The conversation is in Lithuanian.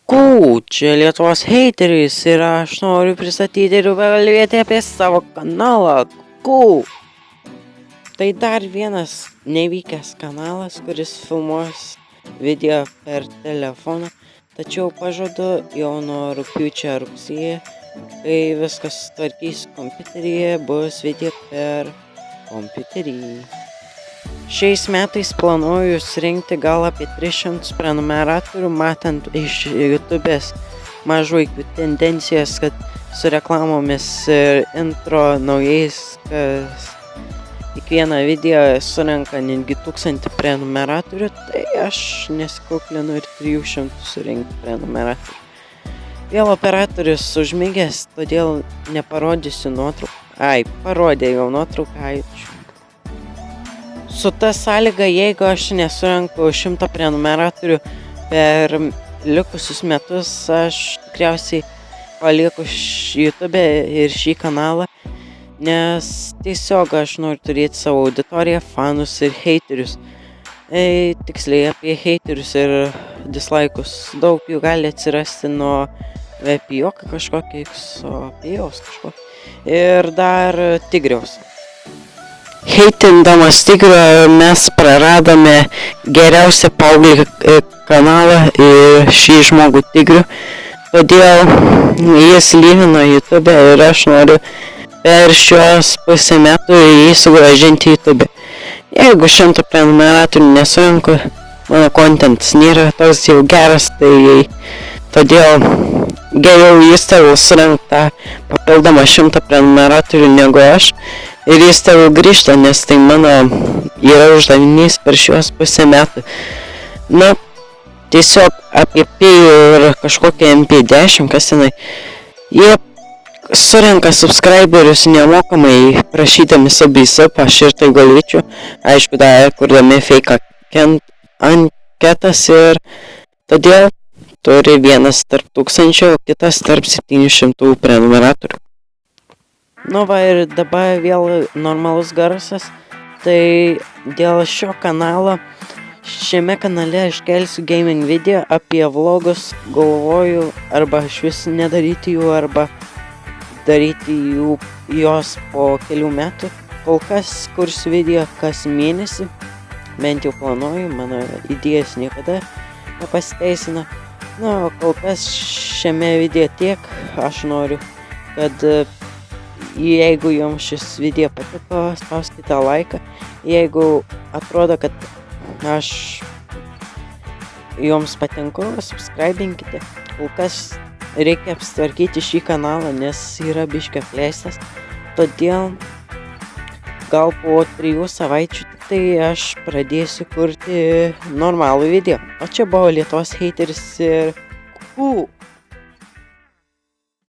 Čia Lietuvos heiteris ir aš noriu pristatyti ir pakalbėti apie savo kanalą. Tai dar vienas nevykęs kanalas, kuris filmuos video per telefoną, tačiau pažadu jau nuo rugpjūčio rugsėjo, kai viskas tvarkys kompiuteryje, bus video per kompiuterį. Šiais metais planuoju surinkti gal apie 300 prenumeratorių, matant iš YouTube'ės mažvaikių tendencijas, kad su reklamomis ir intro naujais, kas kiekvieną video surenka netgi 1000 prenumeratorių, tai aš nesikuklinu ir 300 surinkti prenumeratorių. Vėl operatorius užmigęs, todėl neparodysiu nuotrauką. Parodė jau nuotrauką, ačiū. Su ta sąlyga, jeigu aš nesurenku 100 prenumeratorių per likusius metus, aš tikriausiai palieku YouTube ir šį kanalą, nes tiesiog aš noriu turėti savo auditoriją, fanus ir heiterius. Tiksliai apie heiterius ir dislaikus. Daug jų gali atsirasti nuo VPO kažkokios, POs kažkokio. Ir dar Tigriaus. Heitindamas Tigrą mes praradome geriausią paauglį kanalą ir šį žmogų Tigrių. Todėl jis lygino YouTube ir aš noriu per šios pusę metų jį sugrąžinti YouTube. Jeigu 100 prenumeratorių nesurenku, mano kontentas nėra toks jau geras, tai todėl geriau jis tegu surenktą papildomą 100 prenumeratorių negu aš. Ir jis tegu grįžta, nes tai mano yra uždavinys per šios pusę metų. Na, tiesiog apie P ir kažkokią MP10, kas tenai. Jie surenka subscriberius nemokamai, prašydami sub, aš ir tai galėčiau. Aišku, dar kurdami fake anketas ir todėl turi vienas tarp 1000, kitas tarp 700 prenumeratorių. Nu va ir dabar vėl normalus garsas, tai dėl šio kanalo, šiame kanale aš kelsiu gaming video apie vlogus, galvoju arba iš vis nedaryti jų, arba daryti juos po kelių metų. Kol kas kursiu video kas mėnesį, bent jau planuoju, mano idėjas niekada nepasiteisina. Na, o kol kas šiame video tiek, aš noriu, kad jeigu jums šis video patiko, spauskite laiką. Jeigu atrodo, kad aš jums patinku, subscribinkite. Kol kas reikia apsitvarkyti šį kanalą, nes yra biškį apleistas. Todėl gal po 3 savaičių tai aš pradėsiu kurti normalų video. O čia buvo Lietuvos heiteris ir